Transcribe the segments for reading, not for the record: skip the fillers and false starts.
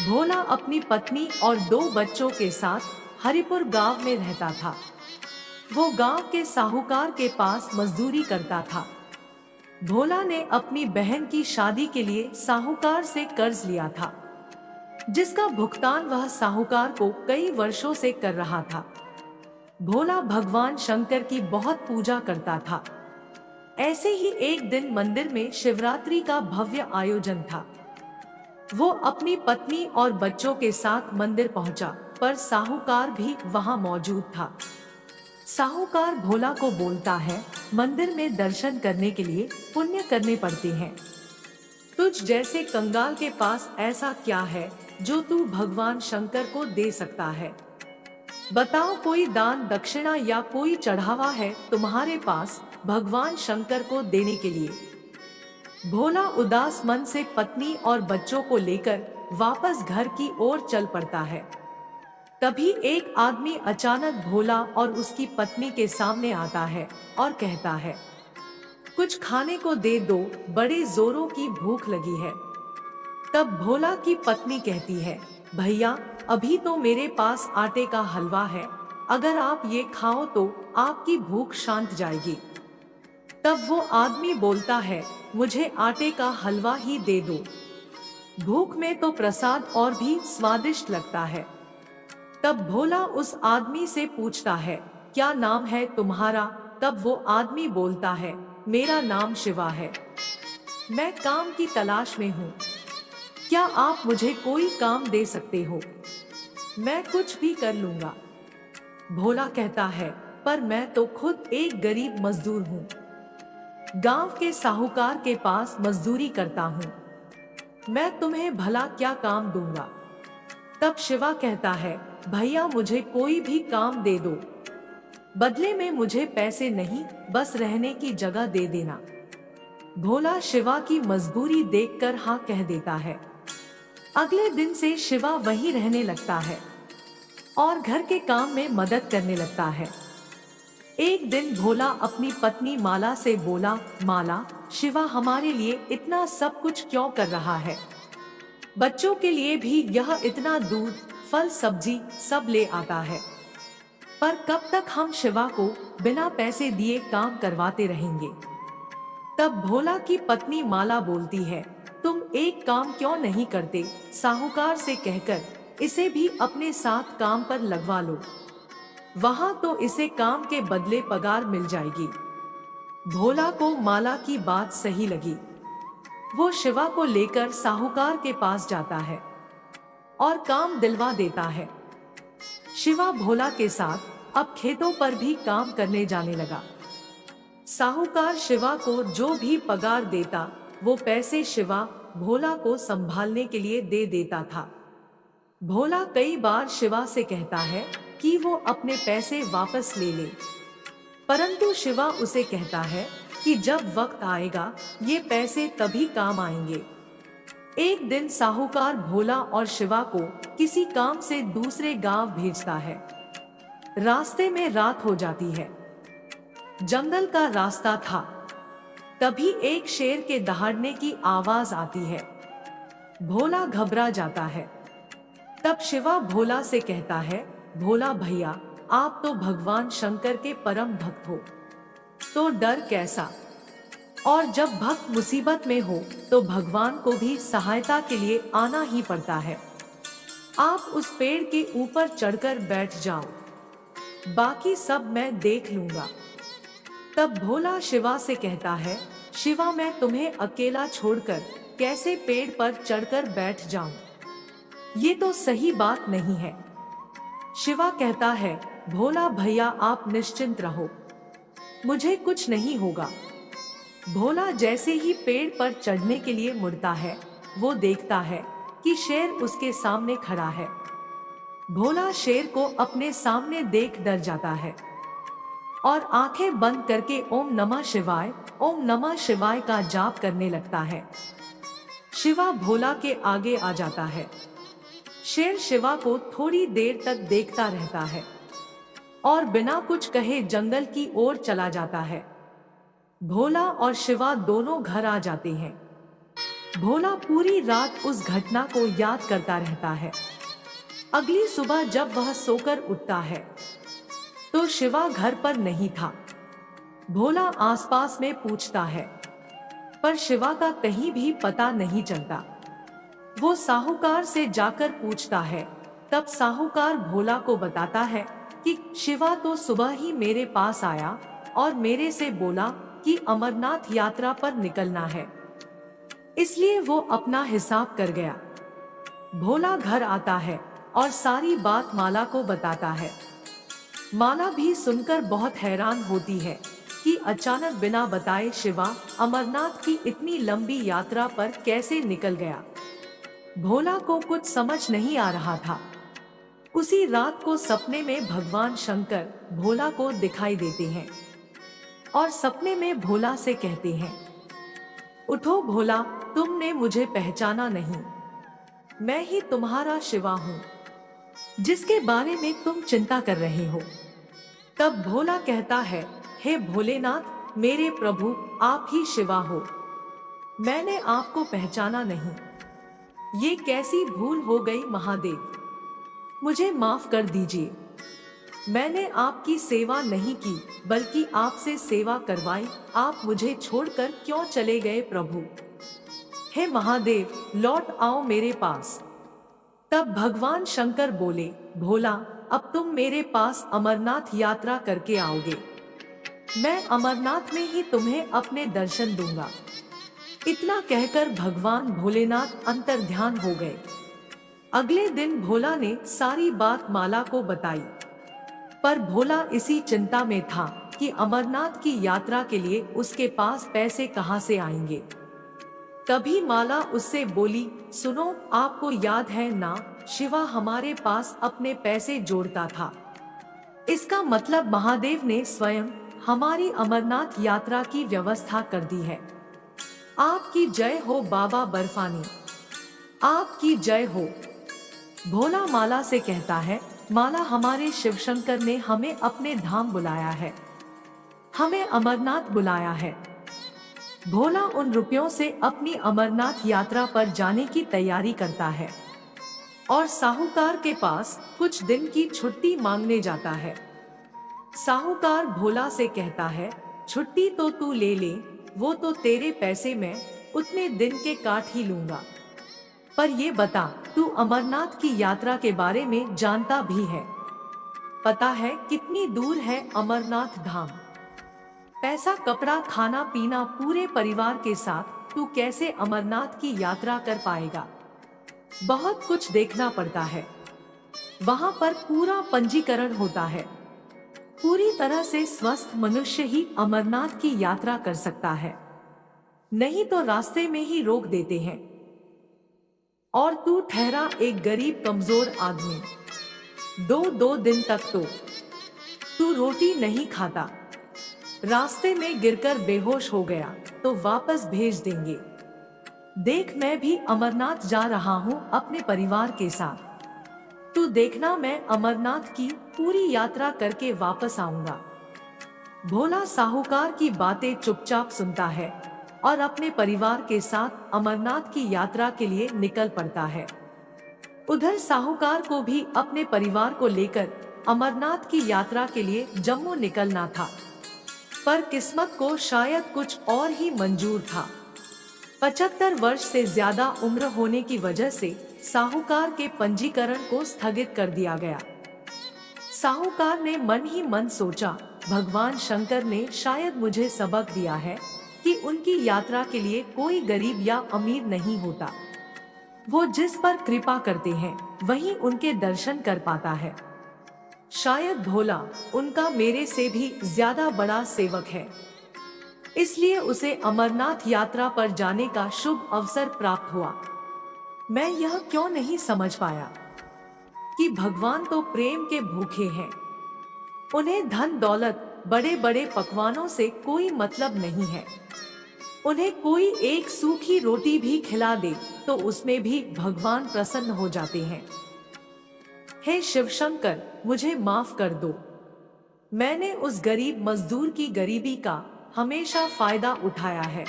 भोला अपनी पत्नी और दो बच्चों के साथ हरिपुर गांव में रहता था। वो गांव के साहूकार के पास मजदूरी करता था। भोला ने अपनी बहन की शादी के लिए साहूकार से कर्ज लिया था, जिसका भुगतान वह साहूकार को कई वर्षों से कर रहा था। भोला भगवान शंकर की बहुत पूजा करता था। ऐसे ही एक दिन मंदिर में शिवरात्रि का भव्य आयोजन था। वो अपनी पत्नी और बच्चों के साथ मंदिर पहुंचा, पर साहूकार भी वहां मौजूद था। साहूकार भोला को बोलता है, मंदिर में दर्शन करने के लिए पुण्य करने पड़ते हैं। तुझ जैसे कंगाल के पास ऐसा क्या है जो तू भगवान शंकर को दे सकता है? बताओ, कोई दान दक्षिणा या कोई चढ़ावा है तुम्हारे पास भगवान शंकर को देने के लिए? भोला उदास मन से पत्नी और बच्चों को लेकर वापस घर की ओर चल पड़ता है। तभी एक आदमी अचानक भोला और उसकी पत्नी के सामने आता है और कहता है, कुछ खाने को दे दो, बड़े जोरों की भूख लगी है। तब भोला की पत्नी कहती है, भैया, अभी तो मेरे पास आटे का हलवा है, अगर आप ये खाओ तो आपकी भूख शांत जाएगी। तब वो आदमी बोलता है, मुझे आटे का हलवा ही दे दो, भूख में तो प्रसाद और भी स्वादिष्ट लगता है। तब भोला उस आदमी से पूछता है, क्या नाम है तुम्हारा? तब वो आदमी बोलता है, मेरा नाम शिवा है, मैं काम की तलाश में हूँ, क्या आप मुझे कोई काम दे सकते हो? मैं कुछ भी कर लूंगा। भोला कहता है, पर मैं तो खुद एक गरीब मजदूर हूँ, गांव के साहूकार के पास मजदूरी करता हूँ, मैं तुम्हें भला क्या काम दूंगा? तब शिवा कहता है, भैया, मुझे कोई भी काम दे दो, बदले में मुझे पैसे नहीं, बस रहने की जगह दे देना। भोला शिवा की मजबूरी देखकर हाँ कह देता है। अगले दिन से शिवा वहीं रहने लगता है और घर के काम में मदद करने लगता है। एक दिन भोला अपनी पत्नी माला से बोला, माला, शिवा हमारे लिए इतना सब कुछ क्यों कर रहा है? बच्चों के लिए भी यह इतना दूध, फल, सब्जी सब ले आता है, पर कब तक हम शिवा को बिना पैसे दिए काम करवाते रहेंगे? तब भोला की पत्नी माला बोलती है, तुम एक काम क्यों नहीं करते, साहूकार से कहकर इसे भी अपने साथ काम पर लगवा लो, वहां तो इसे काम के बदले पगार मिल जाएगी। भोला को माला की बात सही लगी। वो शिवा को लेकर साहूकार के पास जाता है और काम दिलवा देता है। शिवा भोला के साथ अब खेतों पर भी काम करने जाने लगा। साहूकार शिवा को जो भी पगार देता, वो पैसे शिवा भोला को संभालने के लिए दे देता था। भोला कई बार शिवा से कहता है कि वो अपने पैसे वापस ले ले, परंतु शिवा उसे कहता है कि जब वक्त आएगा ये पैसे तभी काम आएंगे। एक दिन साहूकार भोला और शिवा को किसी काम से दूसरे गांव भेजता है। रास्ते में रात हो जाती है, जंगल का रास्ता था। तभी एक शेर के दहाड़ने की आवाज आती है। भोला घबरा जाता है। तब शिवा भोला से कहता है, भोला भैया, आप तो भगवान शंकर के परम भक्त हो, तो डर कैसा? और जब भक्त मुसीबत में हो तो भगवान को भी सहायता के लिए आना ही पड़ता है। आप उस पेड़ के ऊपर चढ़कर बैठ जाओ, बाकी सब मैं देख लूंगा। तब भोला शिवा से कहता है, शिवा, मैं तुम्हें अकेला छोड़कर कैसे पेड़ पर चढ़कर बैठ जाऊं? ये तो सही बात नहीं है। शिवा कहता है, भोला भैया, आप निश्चिंत रहो, मुझे कुछ नहीं होगा। भोला जैसे ही पेड़ पर चढ़ने के लिए मुड़ता है, वो देखता है कि शेर उसके सामने खड़ा है। भोला शेर को अपने सामने देख डर जाता है और आंखें बंद करके ओम नमः शिवाय, ओम नमः शिवाय का जाप करने लगता है। शिवा भोला के आगे आ जाता है। शेर शिवा को थोड़ी देर तक देखता रहता है और बिना कुछ कहे जंगल की ओर चला जाता है। भोला और शिवा दोनों घर आ जाते हैं। भोला पूरी रात उस घटना को याद करता रहता है। अगली सुबह जब वह सोकर उठता है तो शिवा घर पर नहीं था। भोला आसपास में पूछता है, पर शिवा का कहीं भी पता नहीं चलता। वो साहूकार से जाकर पूछता है। तब साहूकार भोला को बताता है कि शिवा तो सुबह ही मेरे पास आया और मेरे से बोला कि अमरनाथ यात्रा पर निकलना है, इसलिए वो अपना हिसाब कर गया। भोला घर आता है और सारी बात माला को बताता है। माला भी सुनकर बहुत हैरान होती है कि अचानक बिना बताए शिवा अमरनाथ की इतनी लंबी यात्रा पर कैसे निकल गया। भोला को कुछ समझ नहीं आ रहा था। उसी रात को सपने में भगवान शंकर भोला को दिखाई देते हैं और सपने में भोला से कहते हैं, उठो भोला, तुमने मुझे पहचाना नहीं, मैं ही तुम्हारा शिवा हूँ जिसके बारे में तुम चिंता कर रहे हो। तब भोला कहता है, हे भोलेनाथ, मेरे प्रभु, आप ही शिवा हो, मैंने आपको पहचाना नहीं। ये कैसी भूल हो गई महादेव, मुझे माफ कर दीजिए। मैंने आपकी सेवा नहीं की बल्कि आपसे सेवा करवाई। आप मुझे छोड़कर क्यों चले गए प्रभु? हे महादेव, लौट आओ मेरे पास। तब भगवान शंकर बोले, भोला, अब तुम मेरे पास अमरनाथ यात्रा करके आओगे। मैं अमरनाथ में ही तुम्हें अपने दर्शन दूंगा। इतना कहकर भगवान भोलेनाथ अंतर्ध्यान हो गए। अगले दिन भोला ने सारी बात माला को बताई, पर भोला इसी चिंता में था कि अमरनाथ की यात्रा के लिए उसके पास पैसे कहां से आएंगे। तभी माला उससे बोली, सुनो, आपको याद है ना, शिवा हमारे पास अपने पैसे जोड़ता था। इसका मतलब महादेव ने स्वयं हमारी अमरनाथ यात्रा की व्यवस्था कर दी है। आपकी जय हो बाबा बर्फानी, आपकी जय हो। भोला माला से कहता है, माला, हमारे शिवशंकर ने हमें अपने धाम बुलाया है, हमें अमरनाथ बुलाया है। भोला उन रुपयों से अपनी अमरनाथ यात्रा पर जाने की तैयारी करता है और साहूकार के पास कुछ दिन की छुट्टी मांगने जाता है। साहूकार भोला से कहता है, छुट्टी तो तू ले ले, वो तो तेरे पैसे मैं उतने दिन के काट ही लूंगा, पर ये बता, तू अमरनाथ की यात्रा के बारे में जानता भी है? पता है कितनी दूर है अमरनाथ धाम? पैसा, कपड़ा, खाना पीना, पूरे परिवार के साथ तू कैसे अमरनाथ की यात्रा कर पाएगा? बहुत कुछ देखना पड़ता है। वहां पर पूरा पंजीकरण होता है। पूरी तरह से स्वस्थ मनुष्य ही अमरनाथ की यात्रा कर सकता है, नहीं तो रास्ते में ही रोक देते हैं। और तू ठहरा एक गरीब कमजोर आदमी, दो दिन तक तो तू रोटी नहीं खाता। रास्ते में गिरकर बेहोश हो गया तो वापस भेज देंगे। देख, मैं भी अमरनाथ जा रहा हूँ अपने परिवार के साथ। तू देखना, मैं अमरनाथ की पूरी यात्रा करके वापस आऊंगा। भोला साहूकार की बातें चुपचाप सुनता है और अपने परिवार के साथ अमरनाथ की यात्रा के लिए निकल पड़ता है। उधर साहूकार को भी अपने परिवार को लेकर अमरनाथ की यात्रा के लिए जम्मू निकलना था, पर किस्मत को शायद कुछ और ही मंजूर था। 75 वर्ष से ज्यादा उम्र होने की वजह से साहूकार के पंजीकरण को स्थगित कर दिया गया। साहूकार ने मन ही मन सोचा, भगवान शंकर ने शायद मुझे सबक दिया है कि उनकी यात्रा के लिए कोई गरीब या अमीर नहीं होता। वो जिस पर कृपा करते हैं वही उनके दर्शन कर पाता है। शायद भोला उनका मेरे से भी ज्यादा बड़ा सेवक है, इसलिए उसे अमरनाथ यात्रा पर जाने का शुभ अवसर प्राप्त हुआ। मैं यह क्यों नहीं समझ पाया कि भगवान तो प्रेम के भूखे हैं। उन्हें धन दौलत, बड़े बड़े पकवानों से कोई मतलब नहीं है। उन्हें कोई एक सूखी रोटी भी खिला दे तो उसमें भी भगवान प्रसन्न हो जाते हैं। हे शिवशंकर, मुझे माफ कर दो। मैंने उस गरीब मजदूर की गरीबी का हमेशा फायदा उठाया है।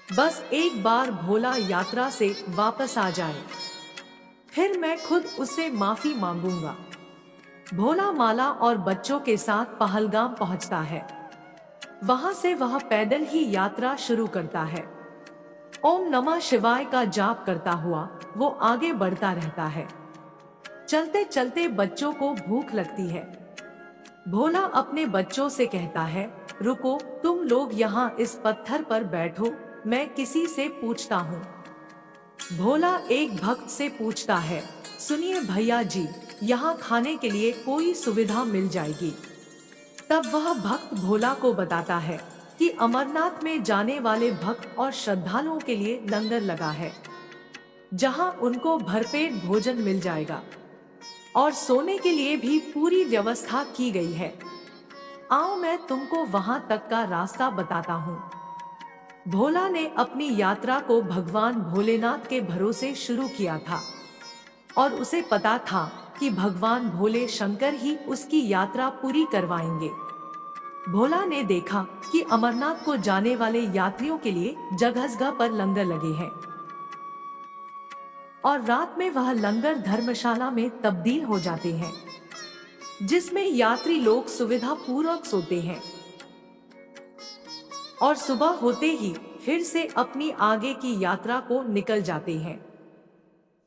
बस एक बार भोला यात्रा से वापस आ जाए, फिर मैं खुद उससे माफी मांगूंगा। भोला माला और बच्चों के साथ पहलगाम पहुंचता है। वहां से वह पैदल ही यात्रा शुरू करता है। ओम नमः शिवाय का जाप करता हुआ वो आगे बढ़ता रहता है। चलते चलते बच्चों को भूख लगती है। भोला अपने बच्चों से कहता है, रुको, तुम लोग यहाँ इस पत्थर पर बैठो, मैं किसी से पूछता हूँ। भोला एक भक्त से पूछता है, सुनिए भैया जी, यहाँ खाने के लिए कोई सुविधा मिल जाएगी? तब वह भक्त भोला को बताता है कि अमरनाथ में जाने वाले भक्त और श्रद्धालुओं के लिए लंगर लगा है, जहाँ उनको भरपेट भोजन मिल जाएगा और सोने के लिए भी पूरी व्यवस्था की गई है। आओ मैं तुमको वहां तक का रास्ता बताता हूँ। भोला ने अपनी यात्रा को भगवान भोलेनाथ के भरोसे शुरू किया था और उसे पता था कि भगवान भोले शंकर ही उसकी यात्रा पूरी करवाएंगे। भोला ने देखा कि अमरनाथ को जाने वाले यात्रियों के लिए जगह जगह पर लंगर लगे हैं और रात में वह लंगर धर्मशाला में तब्दील हो जाते हैं, जिसमें यात्री लोग सुविधा पूर्वक सोते हैं और सुबह होते ही फिर से अपनी आगे की यात्रा को निकल जाते हैं।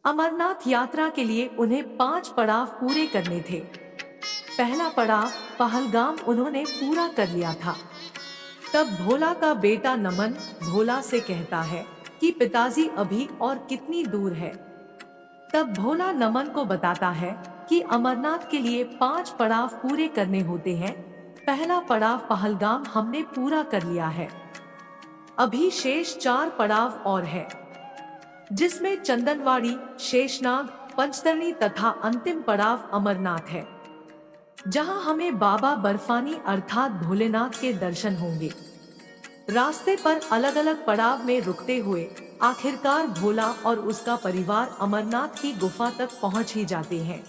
अमरनाथ यात्रा के लिए उन्हें 5 पड़ाव पूरे करने थे। पहला पड़ाव पहलगाम उन्होंने पूरा कर लिया था। तब भोला का बेटा नमन भोला से कहता है कि पिताजी अभी और कितनी दूर है। तब भोला नमन को बताता है कि अमरनाथ के लिए 5 पड़ाव पूरे करने होते हैं। पहला पड़ाव पहलगाम हमने पूरा कर लिया है, अभी शेष 4 पड़ाव और है, जिसमें चंदनवाड़ी, शेषनाग, पंचतरणी तथा अंतिम पड़ाव अमरनाथ है, जहां हमें बाबा बर्फानी अर्थात भोलेनाथ के दर्शन होंगे। रास्ते पर अलग अलग पड़ाव में रुकते हुए आखिरकार भोला और उसका परिवार अमरनाथ की गुफा तक पहुंच ही जाते हैं।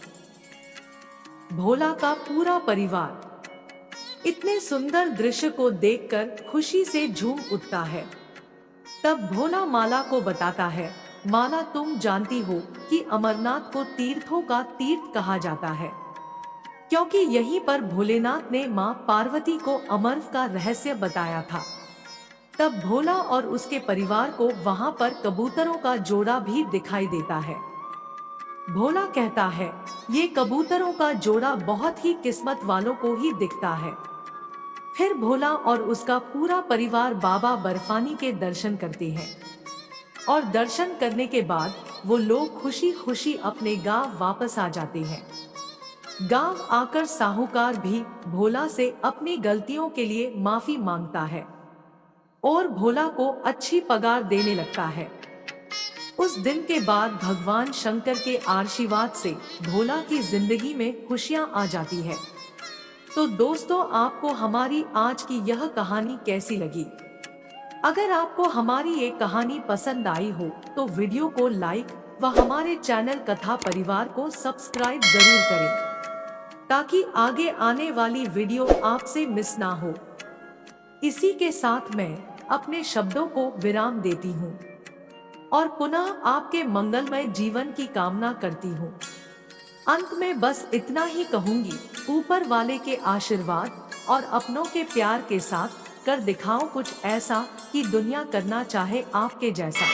भोला का पूरा परिवार इतने सुंदर दृश्य को देखकर खुशी से झूम उठता है। तब भोला माला को बताता है, माला तुम जानती हो कि अमरनाथ को तीर्थों का तीर्थ कहा जाता है, क्योंकि यहीं पर भोलेनाथ ने मां पार्वती को अमरत्व का रहस्य बताया था। तब भोला और उसके परिवार को वहां पर कबूतरों का जोड़ा भी दिखाई देता है। भोला कहता है, ये कबूतरों का जोड़ा बहुत ही किस्मत वालों को ही दिखता है। फिर भोला और उसका पूरा परिवार बाबा बर्फानी के दर्शन करते हैं और दर्शन करने के बाद वो लोग खुशी खुशी अपने गांव वापस आ जाते हैं। गांव आकर साहूकार भी भोला से अपनी गलतियों के लिए माफी मांगता है और भोला को अच्छी पगार देने लगता है। उस दिन के बाद भगवान शंकर के आशीर्वाद से भोला की जिंदगी में खुशियां आ जाती है। तो दोस्तों, आपको हमारी आज की यह कहानी कैसी लगी? अगर आपको हमारी ये कहानी पसंद आई हो तो वीडियो को लाइक व हमारे चैनल कथा परिवार को सब्सक्राइब जरूर करें, ताकि आगे आने वाली वीडियो आपसे मिस ना हो। इसी के साथ मैं अपने शब्दों को विराम देती हूँ और पुनः आपके मंगलमय जीवन की कामना करती हूँ। अंत में बस इतना ही कहूंगी, ऊपर वाले के आशीर्वाद और अपनों के प्यार के साथ कर दिखाओ कुछ ऐसा कि दुनिया करना चाहे आपके जैसा।